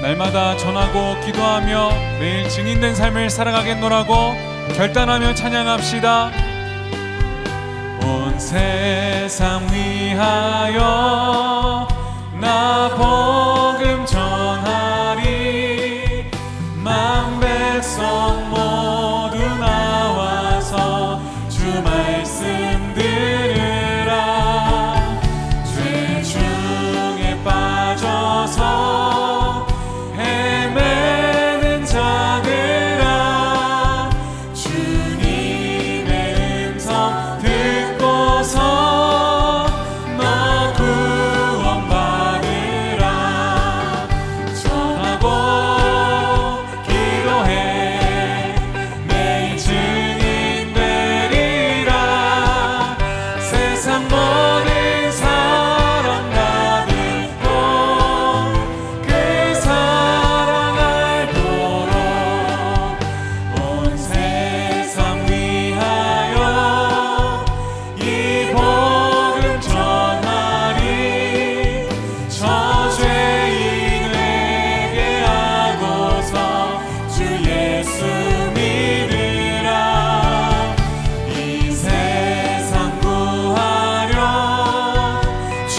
날마다 전하고 기도하며 매일 증인된 삶을 살아가겠노라고 결단하며 찬양합시다. 온 세상 위하여 나 복음 전하리. 만 백성 모두 나와서 주 말씀 들으라. 죄 중에 빠져서 헤매는 자들아, 주님의 음성 듣고서 너 구원받으라. 전하고 기도해 매일 증인 되리라. 세상 모든 사람 다 듣고 그 사랑 알도록 온 세상 위하여 이 복음 전하리. 저죄인에게 하고서 주 예수 믿으라. 이 세상 구하려 주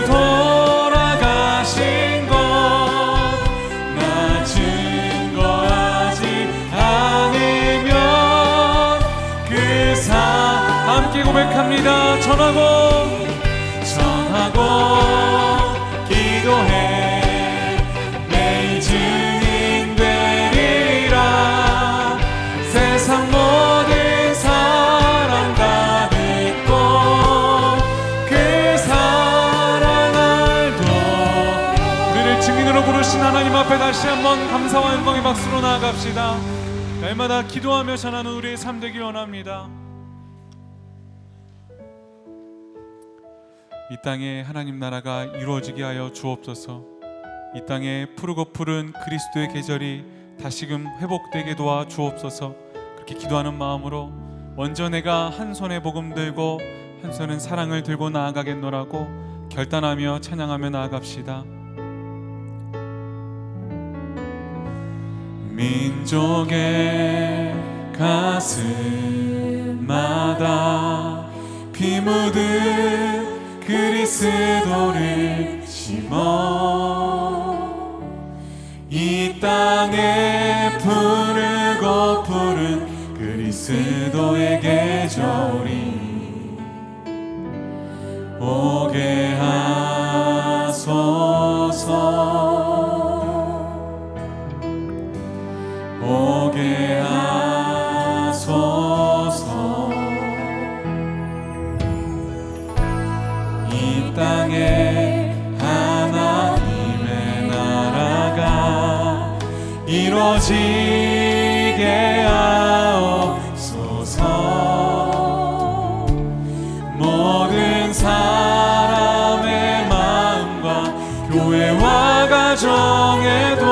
돌아가신 것 나 증거하지 않으면 그 사 함께 고백합니다. 전하고 기도해 매일 증인 되리라. 세상 모든 사람 다 듣고 그 사랑 알도. 우리를 증인으로 부르신 하나님 앞에 다시 한번 감사와 영광의 박수로 나아갑시다. 날마다 기도하며 전하는 우리의 삶 되기 원합니다. 이 땅에 하나님 나라가 이루어지게 하여 주옵소서. 이 땅에 푸르고 푸른 그리스도의 계절이 다시금 회복되게 도와 주옵소서. 그렇게 기도하는 마음으로 먼저 내가 한 손에 복음 들고 한 손은 사랑을 들고 나아가겠노라고 결단하며 찬양하며 나아갑시다. 민족의 가슴마다 피 묻은 그리스도를 심어 이 땅에 푸르고 푸른 그리스도의 계절이 오게 하소서. 오게 하소서. 이 땅에 하나님의 나라가 이루어지게 하옵소서. 모든 사람의 마음과 교회와 가정에도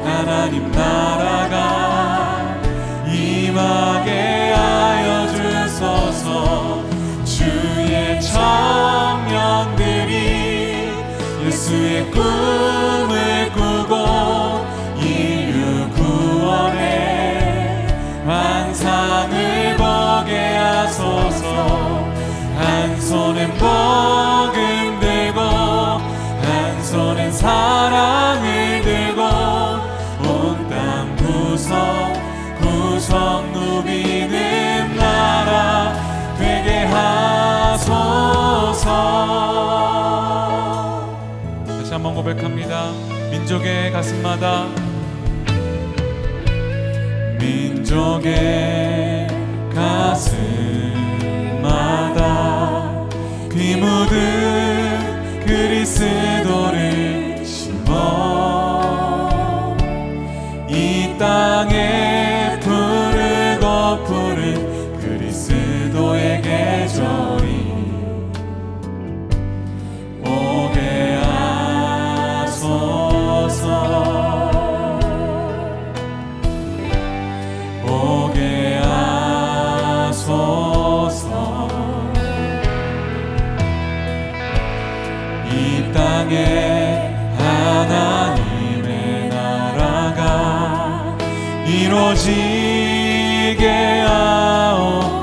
하나님 나라가 임하게 하여 주소서. 주의 청년들이 예수의 꿈을 꾸고 인류 구원의 환상을 보게 하소서. 한 손엔 복음 들고 한 손엔 사랑을 들고 온 땅 구석 누비는 나라 되게 하소서. 다시 한번 고백합니다. 민족의 가슴마다 민족의 가슴마다 피 묻은 그리스도를 심어 이 땅에 푸르고 푸른 그리스도의 계절이 오게 하소서. 오게 하소서. 이 땅에 하나님의 이루어지게 하옵소서.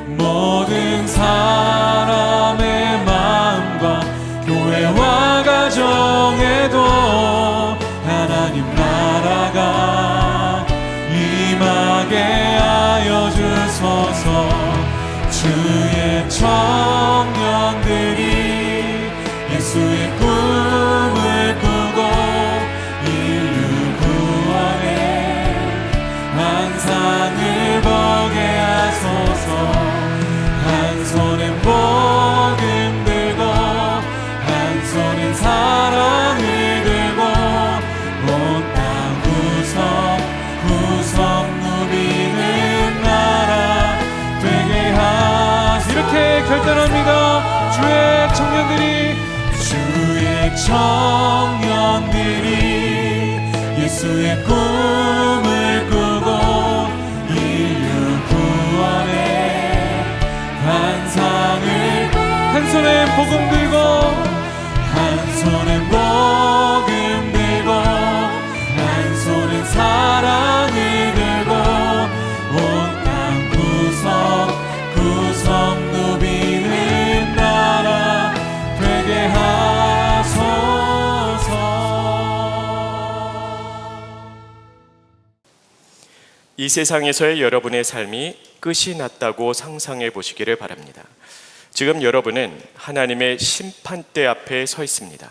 모든 사람의 마음과 교회와 가정에도 하나님 나라가 임하게 하여 주소서. 주의 청년들이 예수의 꿈을 꾸고 인류 구원의 환상을 보게 하소서. 한 손엔 복음 들고 한 손엔 사랑을 들고 온 땅 구석 누비는 나라 되게 하소서. 이렇게 결단합니다. 주의 청년들이 예수의 꿈을 꾸고 인류 구원의 환상을 한 손에 복음 들고 한 손엔 복음 들고 한 손엔 사랑을 들고 온 땅 구석 누비는 나라 되게 하소서. 이 세상에서의 여러분의 삶이 끝이 났다고 상상해 보시기를 바랍니다. 지금 여러분은 하나님의 심판대 앞에 서 있습니다.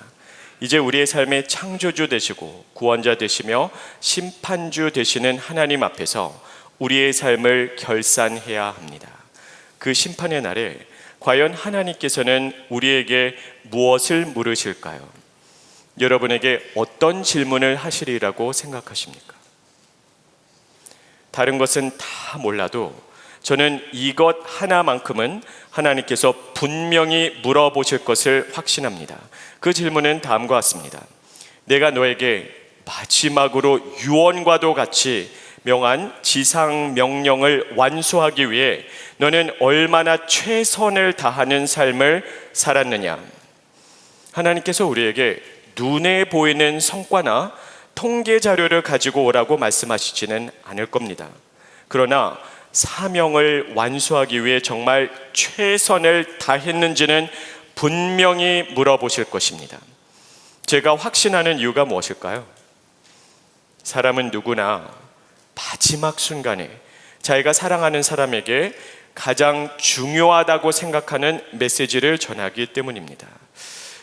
이제 우리의 삶의 창조주 되시고 구원자 되시며 심판주 되시는 하나님 앞에서 우리의 삶을 결산해야 합니다. 그 심판의 날에 과연 하나님께서는 우리에게 무엇을 물으실까요? 여러분에게 어떤 질문을 하시리라고 생각하십니까? 다른 것은 다 몰라도 저는 이것 하나만큼은 하나님께서 분명히 물어보실 것을 확신합니다. 그 질문은 다음과 같습니다. 내가 너에게 마지막으로 유언과도 같이 명한 지상 명령을 완수하기 위해 너는 얼마나 최선을 다하는 삶을 살았느냐? 하나님께서 우리에게 눈에 보이는 성과나 통계 자료를 가지고 오라고 말씀하시지는 않을 겁니다. 그러나 사명을 완수하기 위해 정말 최선을 다했는지는 분명히 물어보실 것입니다. 제가 확신하는 이유가 무엇일까요? 사람은 누구나 마지막 순간에 자기가 사랑하는 사람에게 가장 중요하다고 생각하는 메시지를 전하기 때문입니다.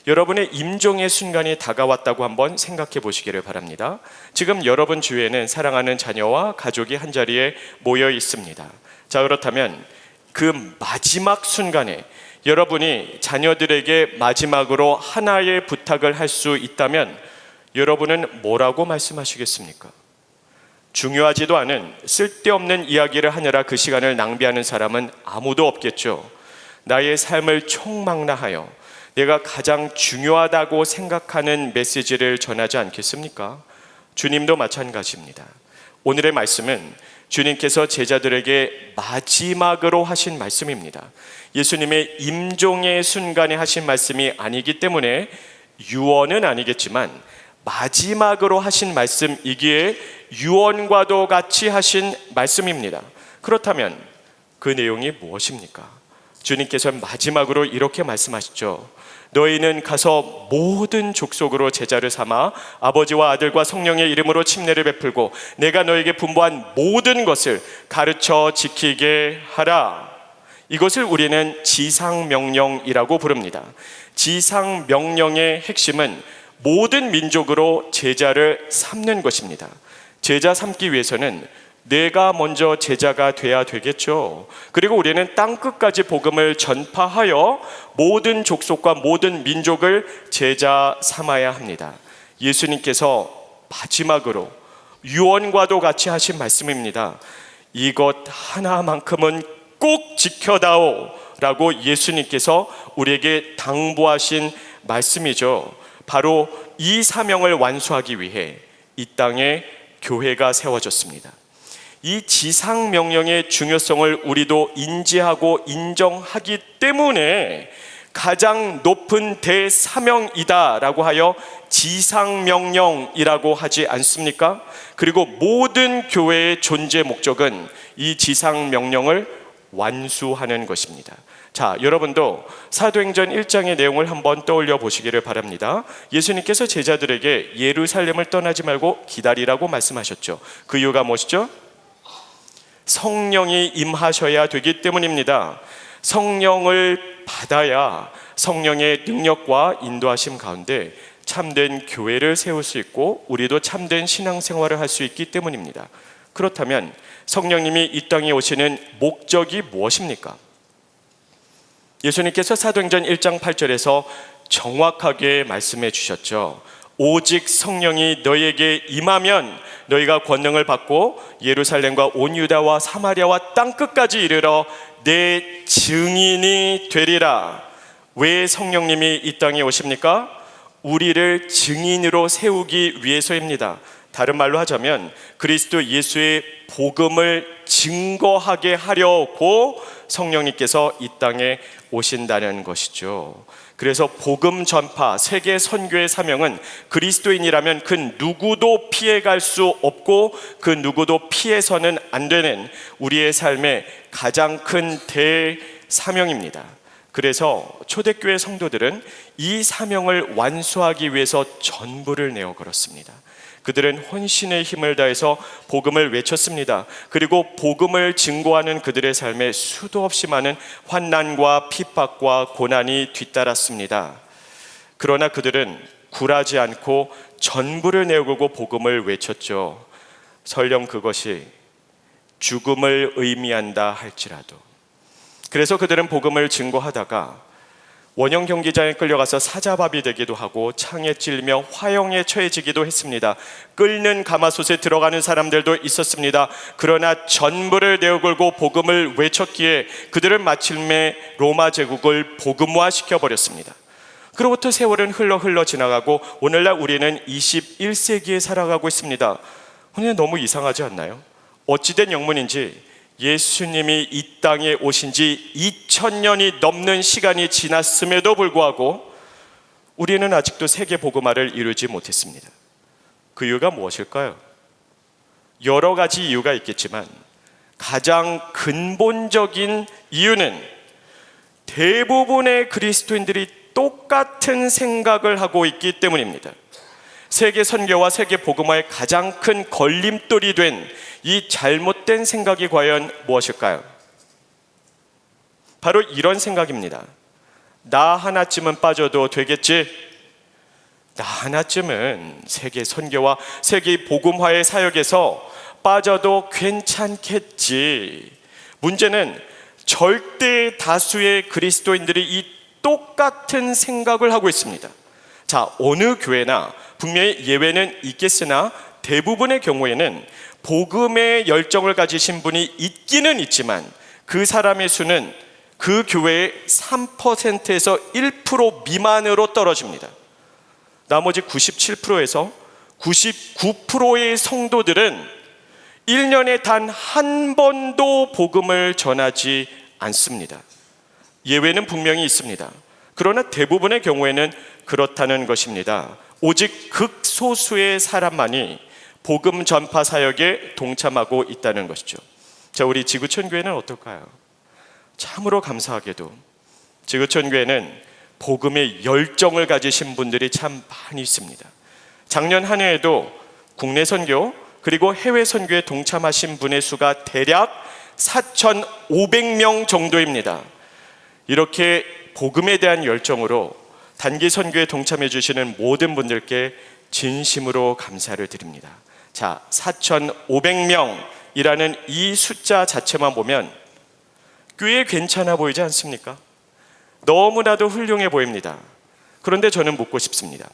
여러분의 임종의 순간이 다가왔다고 한번 생각해 보시기를 바랍니다. 지금 여러분 주위에는 사랑하는 자녀와 가족이 한자리에 모여 있습니다. 자, 그렇다면 그 마지막 순간에 여러분이 자녀들에게 마지막으로 하나의 부탁을 할 수 있다면 여러분은 뭐라고 말씀하시겠습니까? 중요하지도 않은 쓸데없는 이야기를 하느라 그 시간을 낭비하는 사람은 아무도 없겠죠. 나의 삶을 총망라하여 내가 가장 중요하다고 생각하는 메시지를 전하지 않겠습니까? 주님도 마찬가지입니다. 오늘의 말씀은 주님께서 제자들에게 마지막으로 하신 말씀입니다. 예수님의 임종의 순간에 하신 말씀이 아니기 때문에 유언은 아니겠지만 마지막으로 하신 말씀이기에 유언과도 같이 하신 말씀입니다. 그렇다면 그 내용이 무엇입니까? 주님께서 마지막으로 이렇게 말씀하시죠. 너희는 가서 모든 족속으로 제자를 삼아 아버지와 아들과 성령의 이름으로 침례를 베풀고 내가 너에게 분부한 모든 것을 가르쳐 지키게 하라. 이것을 우리는 지상명령이라고 부릅니다. 지상명령의 핵심은 모든 민족으로 제자를 삼는 것입니다. 제자 삼기 위해서는 내가 먼저 제자가 돼야 되겠죠. 그리고 우리는 땅끝까지 복음을 전파하여 모든 족속과 모든 민족을 제자 삼아야 합니다. 예수님께서 마지막으로 유언과도 같이 하신 말씀입니다. 이것 하나만큼은 꼭 지켜다오 라고 예수님께서 우리에게 당부하신 말씀이죠. 바로 이 사명을 완수하기 위해 이 땅에 교회가 세워졌습니다. 이 지상명령의 중요성을 우리도 인지하고 인정하기 때문에 가장 높은 대사명이다라고 하여 지상명령이라고 하지 않습니까? 그리고 모든 교회의 존재 목적은 이 지상명령을 완수하는 것입니다. 자, 여러분도 사도행전 1장의 내용을 한번 떠올려 보시기를 바랍니다. 예수님께서 제자들에게 예루살렘을 떠나지 말고 기다리라고 말씀하셨죠. 그 이유가 무엇이죠? 성령이 임하셔야 되기 때문입니다. 성령을 받아야 성령의 능력과 인도하심 가운데 참된 교회를 세울 수 있고 우리도 참된 신앙생활을 할 수 있기 때문입니다. 그렇다면 성령님이 이 땅에 오시는 목적이 무엇입니까? 예수님께서 사도행전 1장 8절에서 정확하게 말씀해 주셨죠. 오직 성령이 너희에게 임하면 너희가 권능을 받고 예루살렘과 온 유다와 사마리아와 땅끝까지 이르러 내 증인이 되리라. 왜 성령님이 이 땅에 오십니까? 우리를 증인으로 세우기 위해서입니다. 다른 말로 하자면 그리스도 예수의 복음을 증거하게 하려고 성령님께서 이 땅에 오신다는 것이죠. 그래서 복음 전파, 세계 선교의 사명은 그리스도인이라면 그 누구도 피해갈 수 없고 그 누구도 피해서는 안 되는 우리의 삶의 가장 큰 대사명입니다. 그래서 초대교회 성도들은 이 사명을 완수하기 위해서 전부를 내어 걸었습니다. 그들은 혼신의 힘을 다해서 복음을 외쳤습니다. 그리고 복음을 증거하는 그들의 삶에 수도 없이 많은 환난과 핍박과 고난이 뒤따랐습니다. 그러나 그들은 굴하지 않고 전부를 내어걸고 복음을 외쳤죠. 설령 그것이 죽음을 의미한다 할지라도. 그래서 그들은 복음을 증거하다가 원형 경기장에 끌려가서 사자밥이 되기도 하고 창에 찔리며 화형에 처해지기도 했습니다. 끓는 가마솥에 들어가는 사람들도 있었습니다. 그러나 전부를 내어걸고 복음을 외쳤기에 그들은 마침내 로마 제국을 복음화시켜 버렸습니다. 그로부터 세월은 흘러 지나가고 오늘날 우리는 21세기에 살아가고 있습니다. 오늘 너무 이상하지 않나요? 어찌된 영문인지 예수님이 이 땅에 오신 지 2000년이 넘는 시간이 지났음에도 불구하고 우리는 아직도 세계 복음화를 이루지 못했습니다. 그 이유가 무엇일까요? 여러 가지 이유가 있겠지만 가장 근본적인 이유는 대부분의 그리스도인들이 똑같은 생각을 하고 있기 때문입니다. 세계 선교와 세계 복음화의 가장 큰 걸림돌이 된 이 잘못된 생각이 과연 무엇일까요? 바로 이런 생각입니다. 나 하나쯤은 빠져도 되겠지. 나 하나쯤은 세계 선교와 세계 복음화의 사역에서 빠져도 괜찮겠지. 문제는 절대 다수의 그리스도인들이 이 똑같은 생각을 하고 있습니다. 자, 어느 교회나 분명히 예외는 있겠으나 대부분의 경우에는 복음의 열정을 가지신 분이 있기는 있지만 그 사람의 수는 그 교회의 3%에서 1% 미만으로 떨어집니다. 나머지 97%에서 99%의 성도들은 1년에 단 한 번도 복음을 전하지 않습니다. 예외는 분명히 있습니다. 그러나 대부분의 경우에는 그렇다는 것입니다. 오직 극소수의 사람만이 복음 전파 사역에 동참하고 있다는 것이죠. 자, 우리 지구촌 교회는 어떨까요? 참으로 감사하게도 지구촌 교회는 복음의 열정을 가지신 분들이 참 많이 있습니다. 작년 한 해에도 국내 선교 그리고 해외 선교에 동참하신 분의 수가 대략 4,500명 정도입니다. 이렇게 복음에 대한 열정으로 단기 선교에 동참해 주시는 모든 분들께 진심으로 감사를 드립니다. 자, 4,500명이라는 이 숫자 자체만 보면 꽤 괜찮아 보이지 않습니까? 너무나도 훌륭해 보입니다. 그런데 저는 묻고 싶습니다.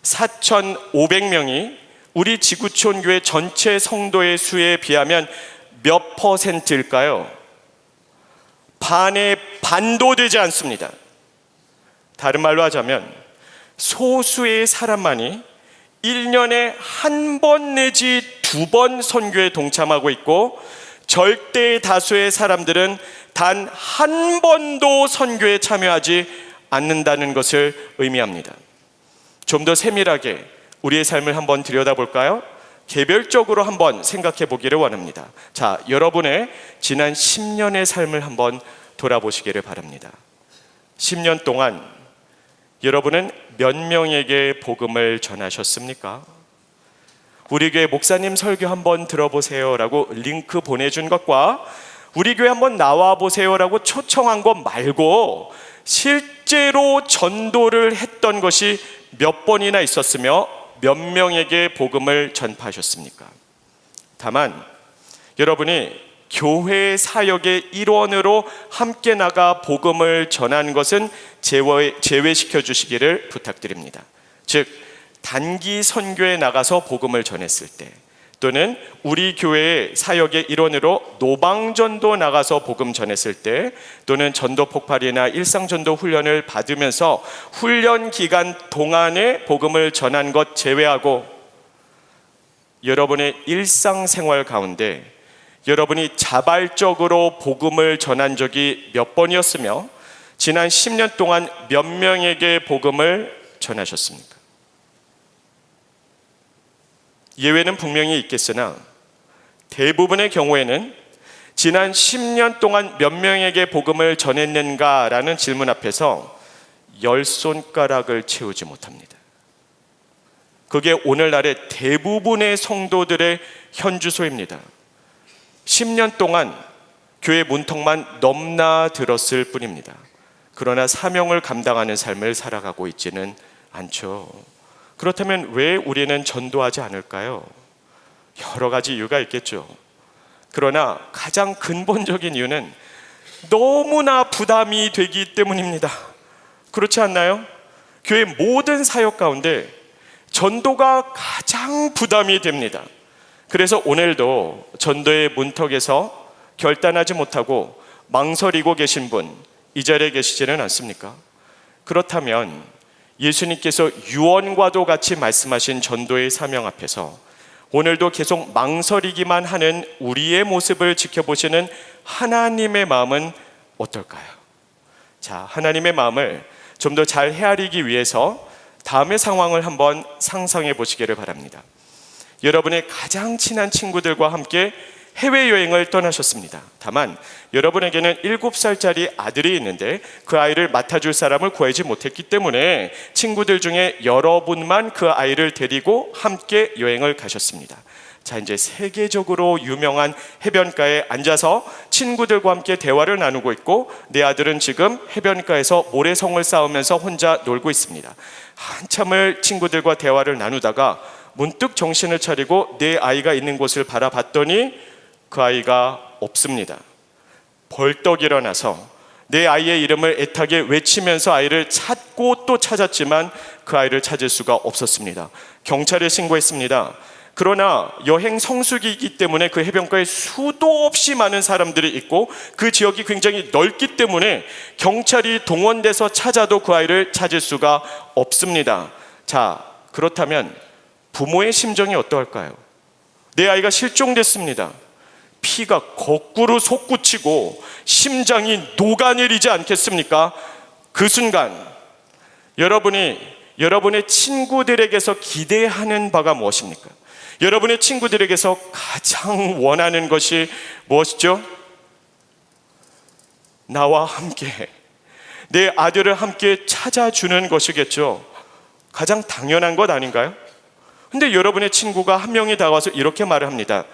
4,500명이 우리 지구촌 교회 전체 성도의 수에 비하면 몇 %일까요? 반의 반도 되지 않습니다. 다른 말로 하자면 소수의 사람만이 1년에 한 번 내지 2번 선교에 동참하고 있고 절대 다수의 사람들은 단 한 번도 선교에 참여하지 않는다는 것을 의미합니다. 좀 더 세밀하게 우리의 삶을 한번 들여다볼까요? 개별적으로 한번 생각해 보기를 원합니다. 자, 여러분의 지난 10년의 삶을 한번 돌아보시기를 바랍니다. 10년 동안 여러분은 몇 명에게 복음을 전하셨습니까? 우리 교회 목사님 설교 한번 들어보세요 라고 링크 보내준 것과 우리 교회 한번 나와보세요 라고 초청한 것 말고 실제로 전도를 했던 것이 몇 번이나 있었으며 몇 명에게 복음을 전파하셨습니까? 다만 여러분이 교회 사역의 일원으로 함께 나가 복음을 전한 것은 제외시켜 주시기를 부탁드립니다. 즉 단기 선교에 나가서 복음을 전했을 때, 또는 우리 교회의 사역의 일원으로 노방전도 나가서 복음 전했을 때, 또는 전도 폭발이나 일상전도 훈련을 받으면서 훈련 기간 동안에 복음을 전한 것 제외하고 여러분의 일상생활 가운데 여러분이 자발적으로 복음을 전한 적이 몇 번이었으며 지난 10년 동안 몇 명에게 복음을 전하셨습니까? 예외는 분명히 있겠으나 대부분의 경우에는 지난 10년 동안 몇 명에게 복음을 전했는가라는 질문 앞에서 10손가락을 채우지 못합니다. 그게 오늘날의 대부분의 성도들의 현주소입니다. 10년 동안 교회 문턱만 넘나들었을 뿐입니다. 그러나 사명을 감당하는 삶을 살아가고 있지는 않죠. 그렇다면 왜 우리는 전도하지 않을까요? 여러 가지 이유가 있겠죠. 그러나 가장 근본적인 이유는 너무나 부담이 되기 때문입니다. 그렇지 않나요? 교회 모든 사역 가운데 전도가 가장 부담이 됩니다. 그래서 오늘도 전도의 문턱에서 결단하지 못하고 망설이고 계신 분 이 자리에 계시지는 않습니까? 그렇다면 예수님께서 유언과도 같이 말씀하신 전도의 사명 앞에서 오늘도 계속 망설이기만 하는 우리의 모습을 지켜보시는 하나님의 마음은 어떨까요? 자, 하나님의 마음을 좀 더 잘 헤아리기 위해서 다음의 상황을 한번 상상해 보시기를 바랍니다. 여러분의 가장 친한 친구들과 함께 해외여행을 떠나셨습니다. 다만 여러분에게는 7살짜리 아들이 있는데 그 아이를 맡아줄 사람을 구하지 못했기 때문에 친구들 중에 여러분만 그 아이를 데리고 함께 여행을 가셨습니다. 자, 이제 세계적으로 유명한 해변가에 앉아서 친구들과 함께 대화를 나누고 있고 내 아들은 지금 해변가에서 모래성을 쌓으면서 혼자 놀고 있습니다. 한참을 친구들과 대화를 나누다가 문득 정신을 차리고 내 아이가 있는 곳을 바라봤더니 그 아이가 없습니다. 벌떡 일어나서 내 아이의 이름을 애타게 외치면서 아이를 찾고 또 찾았지만 그 아이를 찾을 수가 없었습니다. 경찰에 신고했습니다. 그러나 여행 성수기이기 때문에 그 해변가에 수도 없이 많은 사람들이 있고 그 지역이 굉장히 넓기 때문에 경찰이 동원돼서 찾아도 그 아이를 찾을 수가 없습니다. 자, 그렇다면 부모의 심정이 어떠할까요? 내 아이가 실종됐습니다. 피가 거꾸로 솟구치고 심장이 녹아내리지 않겠습니까? 그 순간 여러분의 친구들에게서 기대하는 바가 무엇입니까? 여러분의 친구들에게서 가장 원하는 것이 무엇이죠? 나와 함께 내 아들을 함께 찾아주는 것이겠죠. 가장 당연한 것 아닌가요? 근데 여러분의 친구가 한 명이 다가와서 이렇게 말을 합니다.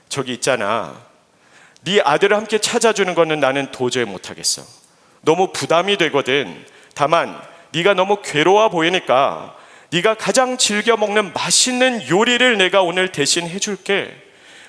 저기 있잖아, 네 아들을 함께 찾아주는 거는 나는 도저히 못하겠어. 너무 부담이 되거든. 다만 네가 너무 괴로워 보이니까 네가 가장 즐겨 먹는 맛있는 요리를 내가 오늘 대신 해줄게.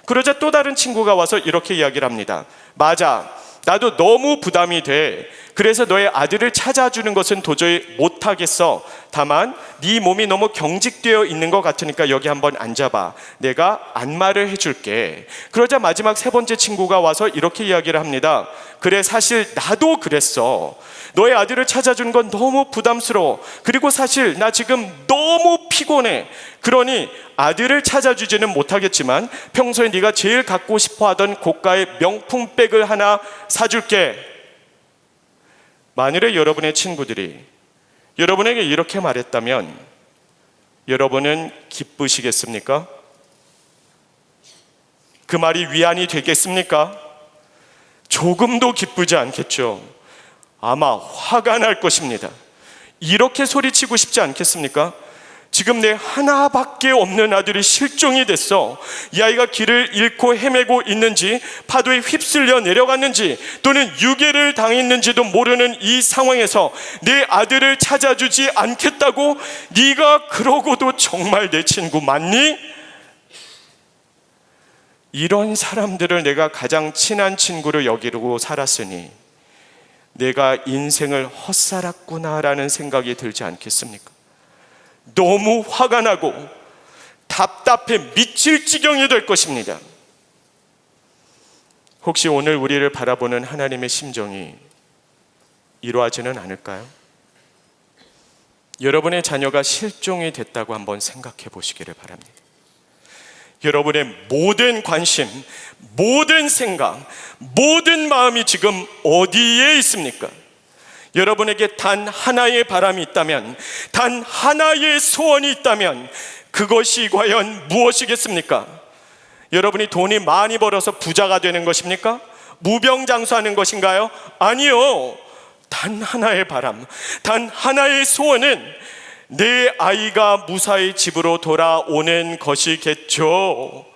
그러자 또 다른 친구가 와서 이렇게 이야기를 합니다. 맞아, 나도 너무 부담이 돼. 그래서 너의 아들을 찾아주는 것은 도저히 못하겠어. 다만 네 몸이 너무 경직되어 있는 것 같으니까 여기 한번 앉아봐. 내가 안마를 해줄게. 그러자 마지막 세 번째 친구가 와서 이렇게 이야기를 합니다. 그래, 사실 나도 그랬어. 너의 아들을 찾아주는 건 너무 부담스러워. 그리고 사실 나 지금 너무 피곤해. 그러니 아들을 찾아주지는 못하겠지만 평소에 네가 제일 갖고 싶어하던 고가의 명품백을 하나 사줄게. 만일에 여러분의 친구들이 여러분에게 이렇게 말했다면 여러분은 기쁘시겠습니까? 그 말이 위안이 되겠습니까? 조금도 기쁘지 않겠죠. 아마 화가 날 것입니다. 이렇게 소리치고 싶지 않겠습니까? 지금 내 하나밖에 없는 아들이 실종이 됐어. 이 아이가 길을 잃고 헤매고 있는지, 파도에 휩쓸려 내려갔는지, 또는 유괴를 당했는지도 모르는 이 상황에서 내 아들을 찾아주지 않겠다고? 네가 그러고도 정말 내 친구 맞니? 이런 사람들을 내가 가장 친한 친구로 여기고 살았으니 내가 인생을 헛살았구나라는 생각이 들지 않겠습니까? 너무 화가 나고 답답해 미칠 지경이 될 것입니다. 혹시 오늘 우리를 바라보는 하나님의 심정이 이러하지는 않을까요? 여러분의 자녀가 실종이 됐다고 한번 생각해 보시기를 바랍니다. 여러분의 모든 관심, 모든 생각, 모든 마음이 지금 어디에 있습니까? 여러분에게 단 하나의 바람이 있다면, 단 하나의 소원이 있다면 그것이 과연 무엇이겠습니까? 여러분이 돈이 많이 벌어서 부자가 되는 것입니까? 무병장수하는 것인가요? 아니요. 단 하나의 바람, 단 하나의 소원은 내 아이가 무사히 집으로 돌아오는 것이겠죠.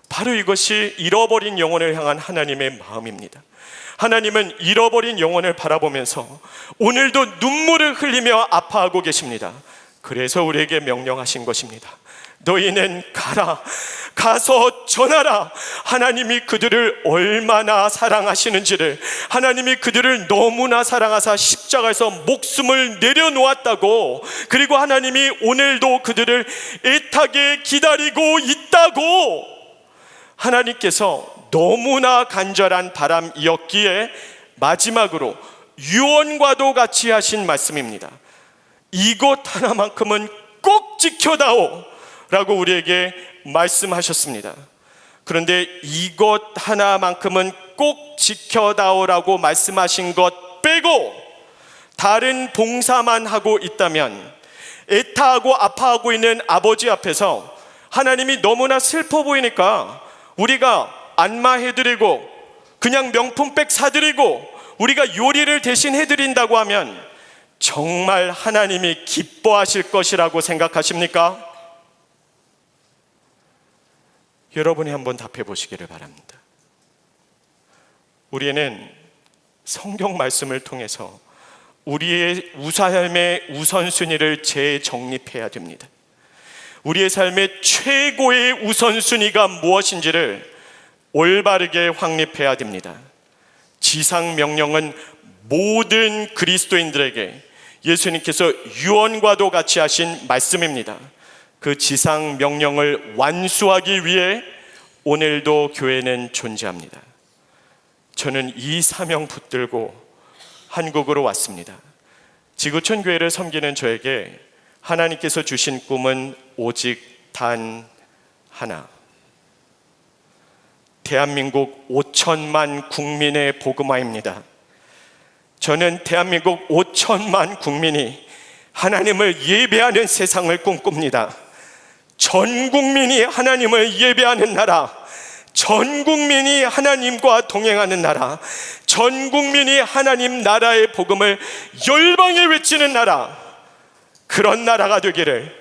바로 이것이 잃어버린 영혼을 향한 하나님의 마음입니다. 하나님은 잃어버린 영혼을 바라보면서 오늘도 눈물을 흘리며 아파하고 계십니다. 그래서 우리에게 명령하신 것입니다. 너희는 가라, 가서 전하라. 하나님이 그들을 얼마나 사랑하시는지를, 하나님이 그들을 너무나 사랑하사 십자가에서 목숨을 내려놓았다고, 그리고 하나님이 오늘도 그들을 애타게 기다리고 있다고, 하나님께서 너무나 간절한 바람이었기에 마지막으로 유언과도 같이 하신 말씀입니다. 이것 하나만큼은 꼭 지켜다오 라고 우리에게 말씀하셨습니다. 그런데 이것 하나만큼은 꼭 지켜다오라고 말씀하신 것 빼고 다른 봉사만 하고 있다면, 애타하고 아파하고 있는 아버지 앞에서 하나님이 너무나 슬퍼 보이니까 우리가 안마해드리고 그냥 명품백 사드리고 우리가 요리를 대신 해드린다고 하면 정말 하나님이 기뻐하실 것이라고 생각하십니까? 여러분이 한번 답해 보시기를 바랍니다. 우리는 성경 말씀을 통해서 우리의 삶의 우선순위를 재정립해야 됩니다. 우리의 삶의 최고의 우선순위가 무엇인지를 올바르게 확립해야 됩니다. 지상명령은 모든 그리스도인들에게 예수님께서 유언과도 같이 하신 말씀입니다. 그 지상명령을 완수하기 위해 오늘도 교회는 존재합니다. 저는 이 사명 붙들고 한국으로 왔습니다. 지구촌 교회를 섬기는 저에게 하나님께서 주신 꿈은 오직 단 하나, 대한민국 5천만 국민의 복음화입니다. 저는 대한민국 5천만 국민이 하나님을 예배하는 세상을 꿈꿉니다. 전 국민이 하나님을 예배하는 나라, 전 국민이 하나님과 동행하는 나라, 전 국민이 하나님 나라의 복음을 열방에 외치는 나라, 그런 나라가 되기를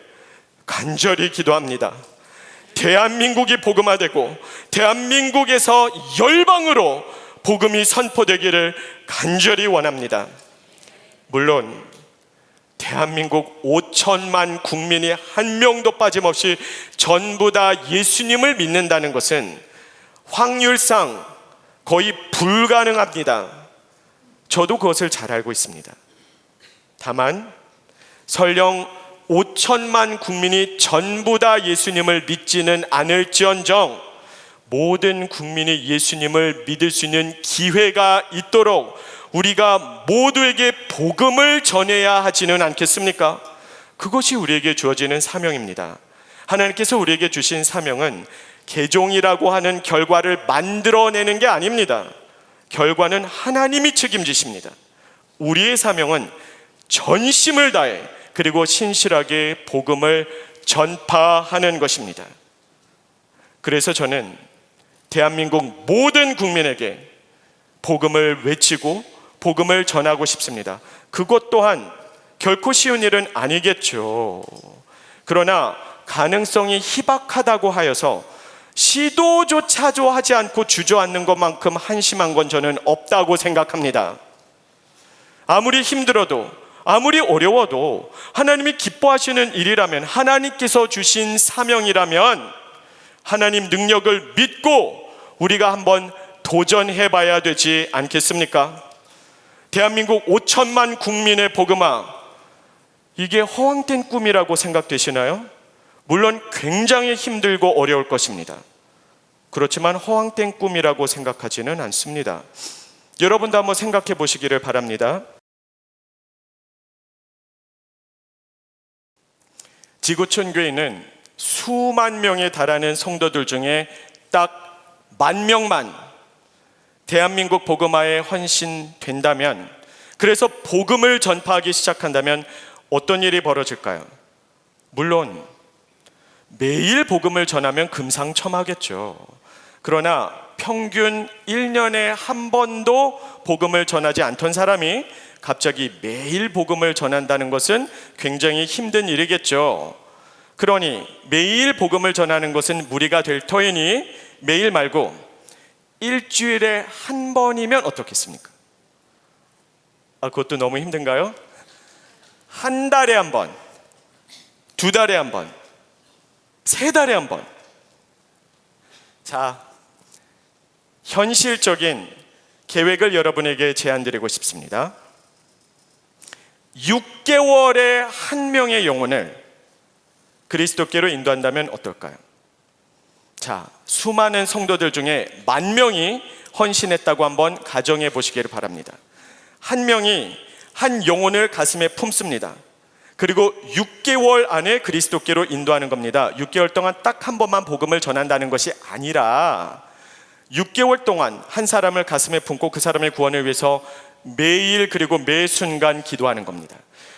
간절히 기도합니다. 대한민국이 복음화되고 대한민국에서 열방으로 복음이 선포되기를 간절히 원합니다. 물론 대한민국 5천만 국민이 한 명도 빠짐없이 전부 다 예수님을 믿는다는 것은 확률상 거의 불가능합니다. 저도 그것을 잘 알고 있습니다. 다만 설령 5천만 국민이 전부 다 예수님을 믿지는 않을지언정 모든 국민이 예수님을 믿을 수 있는 기회가 있도록 우리가 모두에게 복음을 전해야 하지는 않겠습니까? 그것이 우리에게 주어지는 사명입니다. 하나님께서 우리에게 주신 사명은 개종이라고 하는 결과를 만들어내는 게 아닙니다. 결과는 하나님이 책임지십니다. 우리의 사명은 전심을 다해 그리고 신실하게 복음을 전파하는 것입니다. 그래서 저는 대한민국 모든 국민에게 복음을 외치고 복음을 전하고 싶습니다. 그것 또한 결코 쉬운 일은 아니겠죠. 그러나 가능성이 희박하다고 하여서 시도조차도 하지 않고 주저앉는 것만큼 한심한 건 저는 없다고 생각합니다. 아무리 힘들어도, 아무리 어려워도 하나님이 기뻐하시는 일이라면, 하나님께서 주신 사명이라면 하나님 능력을 믿고 우리가 한번 도전해 봐야 되지 않겠습니까? 대한민국 5천만 국민의 복음화, 이게 허황된 꿈이라고 생각되시나요? 물론 굉장히 힘들고 어려울 것입니다. 그렇지만 허황된 꿈이라고 생각하지는 않습니다. 여러분도 한번 생각해 보시기를 바랍니다. 지구촌 교회는 수만 명에 달하는 성도들 중에 딱 10,000명만 대한민국 복음화에 헌신된다면, 그래서 복음을 전파하기 시작한다면 어떤 일이 벌어질까요? 물론 매일 복음을 전하면 금상첨화겠죠. 그러나 평균 1년에 한 번도 복음을 전하지 않던 사람이 갑자기 매일 복음을 전한다는 것은 굉장히 힘든 일이겠죠. 그러니 매일 복음을 전하는 것은 무리가 될 터이니 매일 말고 일주일에 한 번이면 어떻겠습니까? 그것도 너무 힘든가요? 한 달에 한 번, 2달에 한 번, 3달에 한 번. 자, 현실적인 계획을 여러분에게 제안드리고 싶습니다. 6개월에 한 명의 영혼을 그리스도께로 인도한다면 어떨까요? 자, 수많은 성도들 중에 10,000명이 헌신했다고 한번 가정해 보시기를 바랍니다. 한 명이 한 영혼을 가슴에 품습니다. 그리고 6개월 안에 그리스도께로 인도하는 겁니다. 6개월 동안 딱 한 번만 복음을 전한다는 것이 아니라 6개월 동안 한 사람을 가슴에 품고 그 사람의 구원을 위해서 매일 그리고 매 순간 기도하는 겁니다.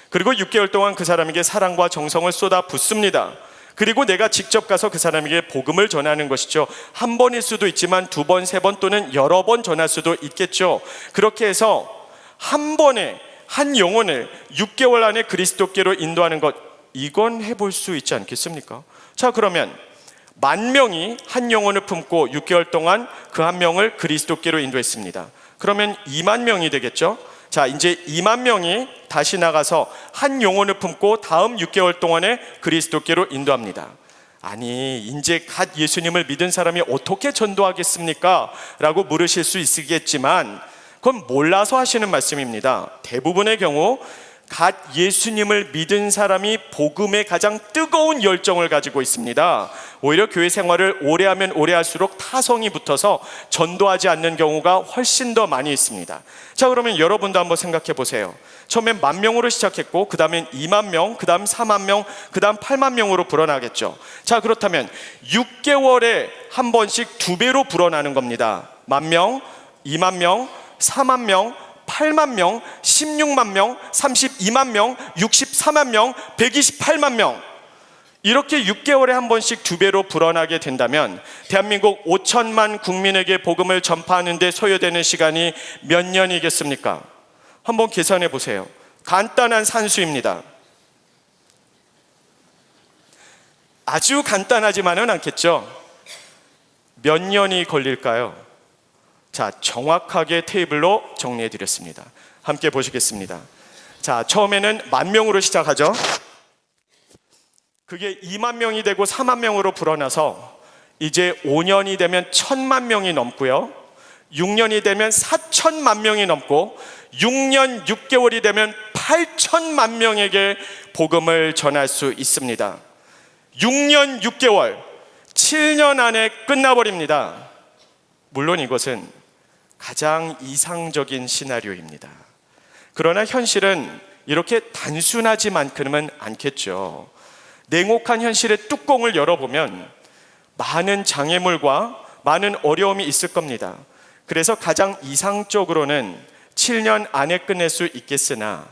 그리고 6개월 동안 그 사람에게 사랑과 정성을 쏟아 붓습니다. 그리고 내가 직접 가서 그 사람에게 복음을 전하는 것이죠. 한 번일 수도 있지만 2번, 3번 또는 여러 번 전할 수도 있겠죠. 그렇게 해서 한 번에 한 영혼을 6개월 안에 그리스도께로 인도하는 것, 이건 해볼 수 있지 않겠습니까? 자, 그러면 10,000명이 한 영혼을 품고 6개월 동안 그 한 명을 그리스도께로 인도했습니다. 그러면 20,000명이 되겠죠? 자, 이제 20,000명이 다시 나가서 한 영혼을 품고 다음 6개월 동안에 그리스도께로 인도합니다. 아니, 이제 갓 예수님을 믿은 사람이 어떻게 전도하겠습니까? 라고 물으실 수 있겠지만 그건 몰라서 하시는 말씀입니다. 대부분의 경우 갓 예수님을 믿은 사람이 복음에 가장 뜨거운 열정을 가지고 있습니다. 오히려 교회 생활을 오래 하면 오래 할수록 타성이 붙어서 전도하지 않는 경우가 훨씬 더 많이 있습니다. 자, 그러면 여러분도 한번 생각해 보세요. 처음엔 10,000명으로 시작했고 그 다음엔 20,000명, 그 다음 40,000명, 그 다음 80,000명으로 불어나겠죠. 자, 그렇다면 6개월에 한 번씩 2배로 불어나는 겁니다. 10,000명, 20,000명, 40,000명, 80,000명, 160,000명, 320,000명, 640,000명, 128,000명. 이렇게 6개월에 한 번씩 2배로 불어나게 된다면 대한민국 5천만 국민에게 복음을 전파하는 데 소요되는 시간이 몇 년이겠습니까? 한번 계산해 보세요. 간단한 산수입니다. 아주 간단하지만은 않겠죠? 몇 년이 걸릴까요? 자, 정확하게 테이블로 정리해 드렸습니다. 함께 보시겠습니다. 자, 처음에는 10,000명으로 시작하죠. 그게 20,000명이 되고 40,000명으로 불어나서 이제 5년이 되면 10,000,000명이 넘고요. 6년이 되면 4,000,000명이 넘고 6년 6개월이 되면 8,000,000명에게 복음을 전할 수 있습니다. 6년 6개월, 7년 안에 끝나버립니다. 물론 이것은 가장 이상적인 시나리오입니다. 그러나 현실은 이렇게 단순하지만큼은 않겠죠. 냉혹한 현실의 뚜껑을 열어보면 많은 장애물과 많은 어려움이 있을 겁니다. 그래서 가장 이상적으로는 7년 안에 끝낼 수 있겠으나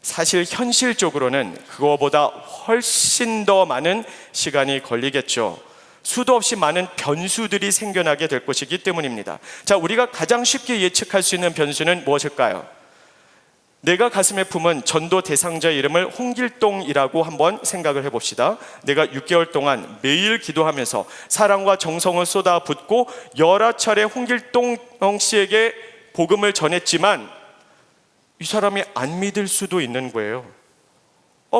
사실 현실적으로는 그거보다 훨씬 더 많은 시간이 걸리겠죠. 수도 없이 많은 변수들이 생겨나게 될 것이기 때문입니다. 자, 우리가 가장 쉽게 예측할 수 있는 변수는 무엇일까요? 내가 가슴에 품은 전도 대상자의 이름을 홍길동이라고 한번 생각을 해봅시다. 내가 6개월 동안 매일 기도하면서 사랑과 정성을 쏟아붓고 여러 차례 홍길동 씨에게 복음을 전했지만 이 사람이 안 믿을 수도 있는 거예요.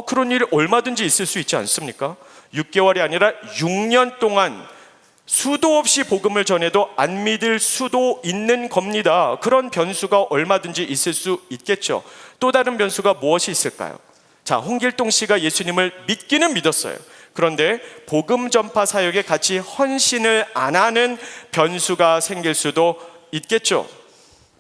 그런 일이 얼마든지 있을 수 있지 않습니까? 6개월이 아니라 6년 동안 수도 없이 복음을 전해도 안 믿을 수도 있는 겁니다. 그런 변수가 얼마든지 있을 수 있겠죠. 또 다른 변수가 무엇이 있을까요? 자, 홍길동 씨가 예수님을 믿기는 믿었어요. 그런데 복음 전파 사역에 같이 헌신을 안 하는 변수가 생길 수도 있겠죠.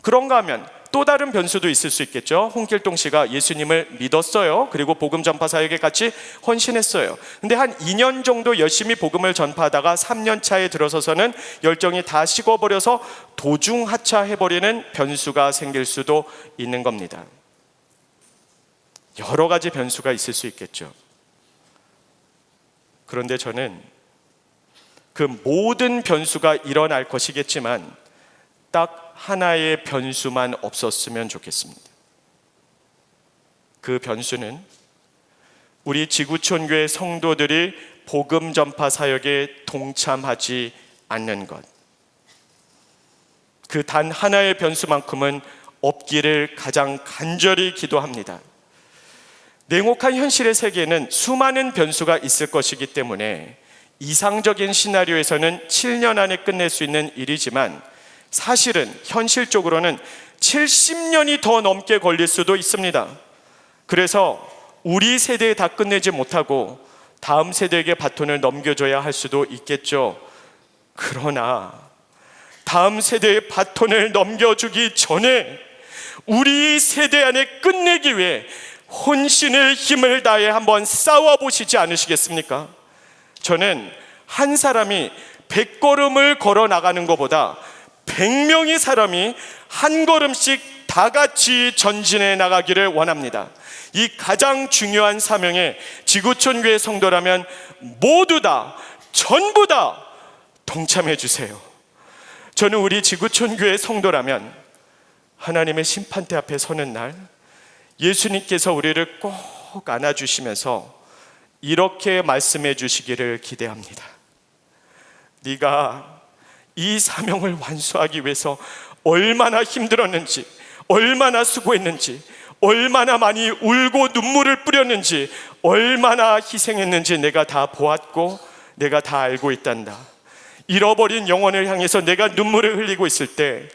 그런가 하면 또 다른 변수도 있을 수 있겠죠. 홍길동 씨가 예수님을 믿었어요. 그리고 복음 전파 사역에 같이 헌신했어요. 근데 한 2년 정도 열심히 복음을 전파하다가 3년 차에 들어서서는 열정이 다 식어버려서 도중하차해버리는 변수가 생길 수도 있는 겁니다. 여러 가지 변수가 있을 수 있겠죠. 그런데 저는 그 모든 변수가 일어날 것이겠지만 딱 하나의 변수만 없었으면 좋겠습니다. 그 변수는 우리 지구촌교회 성도들이 복음 전파 사역에 동참하지 않는 것. 그 단 하나의 변수만큼은 없기를 가장 간절히 기도합니다. 냉혹한 현실의 세계에는 수많은 변수가 있을 것이기 때문에 이상적인 시나리오에서는 7년 안에 끝낼 수 있는 일이지만 사실은 현실적으로는 70년이 더 넘게 걸릴 수도 있습니다. 그래서 우리 세대에 다 끝내지 못하고 다음 세대에게 바톤을 넘겨줘야 할 수도 있겠죠. 그러나 다음 세대에 바톤을 넘겨주기 전에 우리 세대 안에 끝내기 위해 혼신의 힘을 다해 한번 싸워보시지 않으시겠습니까? 저는 한 사람이 100걸음을 걸어 나가는 것보다 100명의 사람이 한 걸음씩 다 같이 전진해 나가기를 원합니다. 이 가장 중요한 사명에 지구촌교회 성도라면 모두 다, 전부 다 동참해 주세요. 저는 우리 지구촌교회 성도라면 하나님의 심판대 앞에 서는 날 예수님께서 우리를 꼭 안아주시면서 이렇게 말씀해 주시기를 기대합니다. 네가 이 사명을 완수하기 위해서 얼마나 힘들었는지, 얼마나 수고했는지, 얼마나 많이 울고 눈물을 뿌렸는지, 얼마나 희생했는지 내가 다 보았고 내가 다 알고 있단다. 잃어버린 영혼을 향해서 내가 눈물을 흘리고 있을 때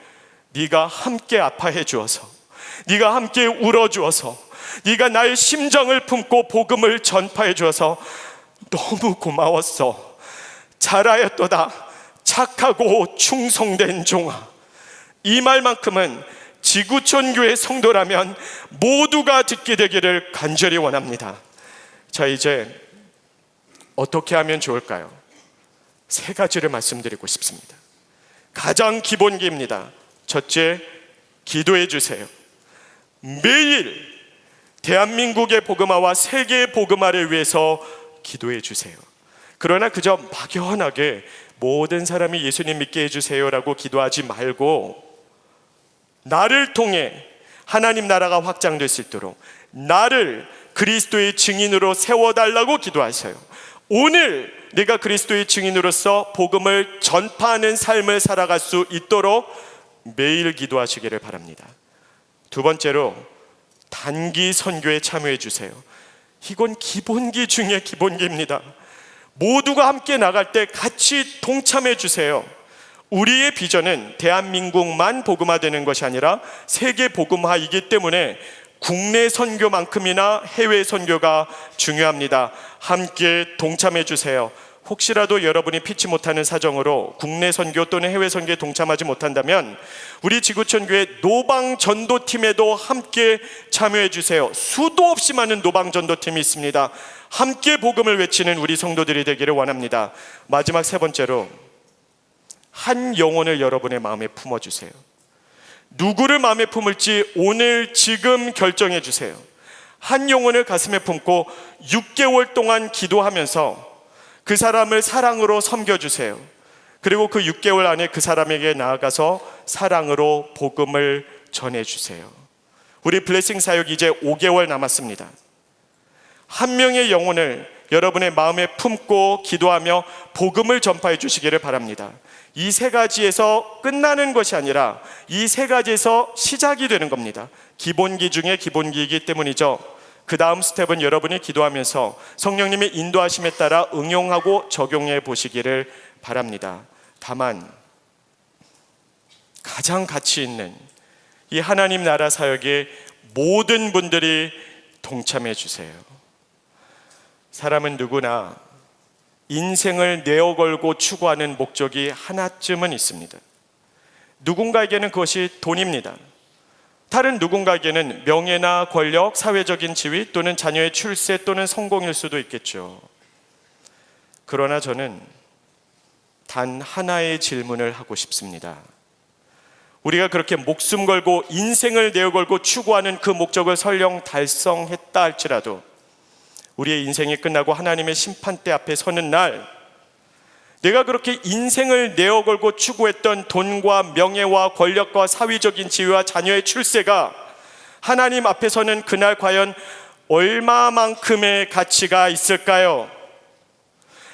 네가 함께 아파해 주어서, 네가 함께 울어 주어서, 네가 나의 심정을 품고 복음을 전파해 주어서 너무 고마웠어. 잘하였도다. 착하고 충성된 종아. 이 말만큼은 지구촌교회 성도라면 모두가 듣게 되기를 간절히 원합니다. 자, 이제 어떻게 하면 좋을까요? 3가지를 말씀드리고 싶습니다. 가장 기본기입니다. 첫째, 기도해 주세요. 매일 대한민국의 복음화와 세계의 복음화를 위해서 기도해 주세요. 그러나 그저 막연하게 모든 사람이 예수님 믿게 해주세요라고 기도하지 말고 나를 통해 하나님 나라가 확장될 수 있도록 나를 그리스도의 증인으로 세워달라고 기도하세요. 오늘 내가 그리스도의 증인으로서 복음을 전파하는 삶을 살아갈 수 있도록 매일 기도하시기를 바랍니다. 두 번째로 단기 선교에 참여해 주세요. 이건 기본기 중에 기본기입니다. 모두가 함께 나갈 때 같이 동참해 주세요. 우리의 비전은 대한민국만 복음화되는 것이 아니라 세계 복음화이기 때문에 국내 선교만큼이나 해외 선교가 중요합니다. 함께 동참해 주세요. 혹시라도 여러분이 피치 못하는 사정으로 국내 선교 또는 해외 선교에 동참하지 못한다면 우리 지구촌교회 노방 전도팀에도 함께 참여해 주세요. 수도 없이 많은 노방 전도팀이 있습니다. 함께 복음을 외치는 우리 성도들이 되기를 원합니다. 마지막 3번째로 한 영혼을 여러분의 마음에 품어주세요. 누구를 마음에 품을지 오늘 지금 결정해 주세요. 한 영혼을 가슴에 품고 6개월 동안 기도하면서 그 사람을 사랑으로 섬겨주세요. 그리고 그 6개월 안에 그 사람에게 나아가서 사랑으로 복음을 전해주세요. 우리 블레싱 사역 이제 5개월 남았습니다. 한 명의 영혼을 여러분의 마음에 품고 기도하며 복음을 전파해 주시기를 바랍니다. 이 세 가지에서 끝나는 것이 아니라 이 세 가지에서 시작이 되는 겁니다. 기본기 중에 기본기이기 때문이죠. 그 다음 스텝은 여러분이 기도하면서 성령님의 인도하심에 따라 응용하고 적용해 보시기를 바랍니다. 다만 가장 가치 있는 이 하나님 나라 사역에 모든 분들이 동참해 주세요. 사람은 누구나 인생을 내어 걸고 추구하는 목적이 하나쯤은 있습니다. 누군가에게는 그것이 돈입니다. 다른 누군가에게는 명예나 권력, 사회적인 지위 또는 자녀의 출세 또는 성공일 수도 있겠죠. 그러나 저는 단 하나의 질문을 하고 싶습니다. 우리가 그렇게 목숨 걸고 인생을 내어 걸고 추구하는 그 목적을 설령 달성했다 할지라도 우리의 인생이 끝나고 하나님의 심판대 앞에 서는 날, 내가 그렇게 인생을 내어 걸고 추구했던 돈과 명예와 권력과 사회적인 지위와 자녀의 출세가 하나님 앞에 서는 그날 과연 얼마만큼의 가치가 있을까요?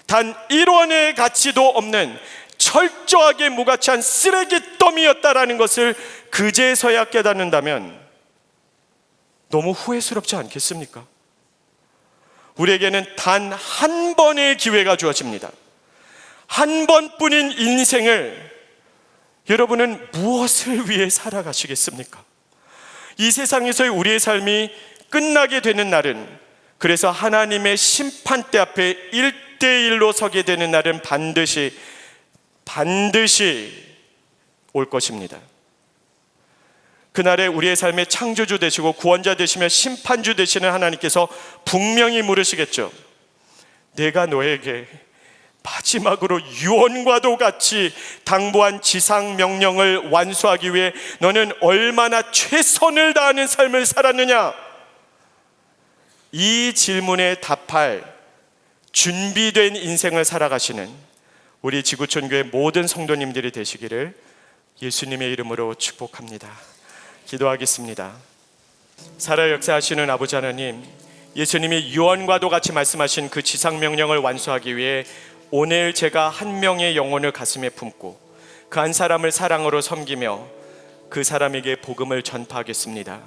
단 1원의 가치도 없는 철저하게 무가치한 쓰레기 더미였다라는 것을 그제서야 깨닫는다면 너무 후회스럽지 않겠습니까? 우리에게는 단 한 번의 기회가 주어집니다. 한 번뿐인 인생을 여러분은 무엇을 위해 살아가시겠습니까? 이 세상에서의 우리의 삶이 끝나게 되는 날은, 그래서 하나님의 심판대 앞에 1대1로 서게 되는 날은 반드시 올 것입니다. 그날에 우리의 삶의 창조주 되시고 구원자 되시며 심판주 되시는 하나님께서 분명히 물으시겠죠. 내가 너에게 마지막으로 유언과도 같이 당부한 지상 명령을 완수하기 위해 너는 얼마나 최선을 다하는 삶을 살았느냐? 이 질문에 답할 준비된 인생을 살아가시는 우리 지구촌교회 모든 성도님들이 되시기를 예수님의 이름으로 축복합니다. 기도하겠습니다. 살아 역사하시는 아버지 하나님, 예수님이 유언과도 같이 말씀하신 그 지상 명령을 완수하기 위해 오늘 제가 한 명의 영혼을 가슴에 품고 그 한 사람을 사랑으로 섬기며 그 사람에게 복음을 전파하겠습니다.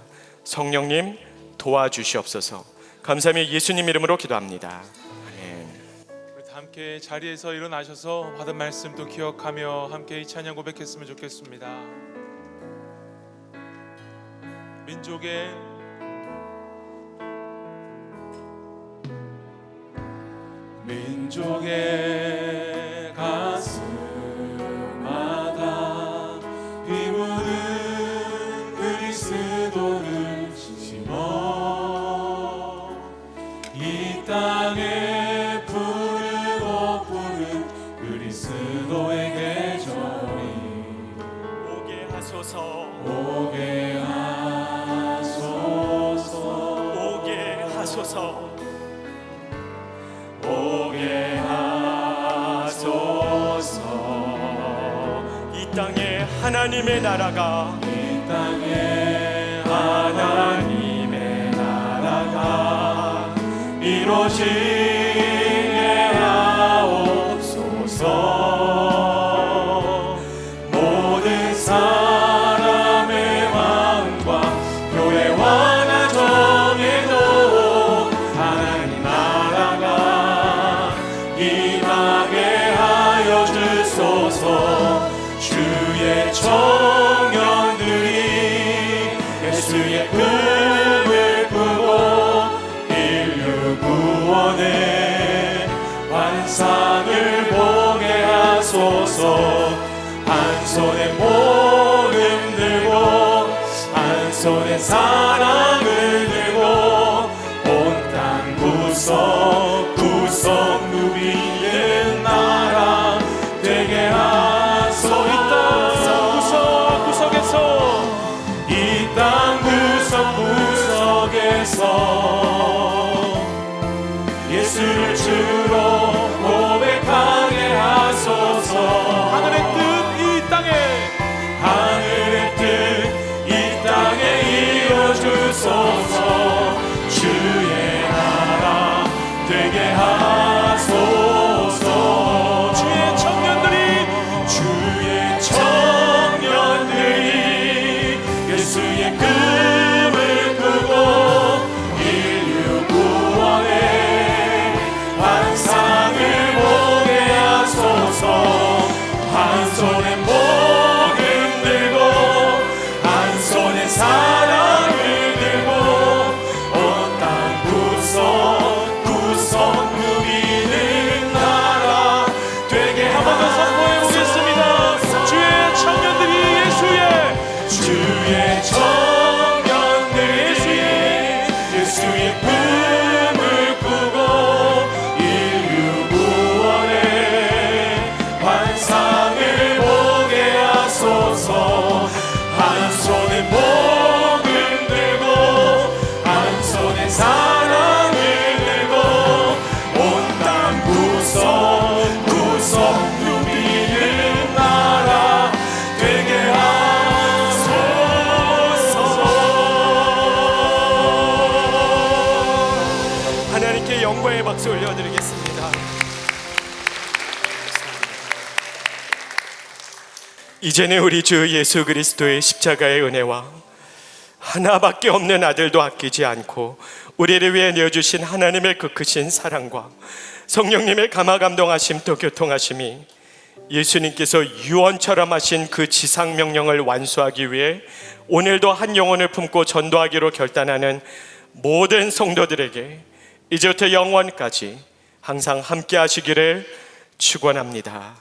성령님 도와주시옵소서. 감사하며 예수님 이름으로 기도합니다. 아멘. 우리 다 함께 자리에서 일어나셔서 받은 말씀도 기억하며 함께 이 찬양 고백했으면 좋겠습니다. 민족의 가슴마다 피 묻은 그리스도를 심어 이 땅에 푸르고 푸른 그리스도의 계절이 오게 하소서. 오게 하소서. 오게 하소서. 이 땅에 하나님의 나라가, 이 땅에 하나님의 나라가 이루어지게 하옵소서. 모든 사람의 마음과 교회와 나정에도 하나님 나라가 임하게 하여 주소서. 주의 청년들이 예수의 꿈을 꾸고 인류 구원에 속에서 예수를 주로 고백하게 하소서. 하늘의 뜻 이 땅에, 하늘의 뜻 이 땅에 이루어주소서. 주의 나라 되게 하소서. 주의 청년들이 예수의 꿈을 꾸고 인류 구원의 환상을 보게 하소서. 한 손에 복음 들고 한 손에 사랑을 들고 온 땅 구석 누비는 나라 되게 한 번 더 선포해 보겠습니다. 주의 청년들이 주의 청년들 예수의 꿈을 꾸고 인류 구원의 환상을 보게 하소서. 한 손에 복음 들고 한 손에 사랑을 들고 온 땅 구석 누비는 나라 되게 하나님께 영광의 박수 올려드리겠습니다. 이제는 우리 주 예수 그리스도의 십자가의 은혜와 하나밖에 없는 아들도 아끼지 않고 우리를 위해 내어주신 하나님의 그 크신 사랑과 성령님의 감화감동하심 또 교통하심이 예수님께서 유언처럼 하신 그 지상명령을 완수하기 위해 오늘도 한 영혼을 품고 전도하기로 결단하는 모든 성도들에게 이제부터 영원까지 항상 함께 하시기를 축원합니다.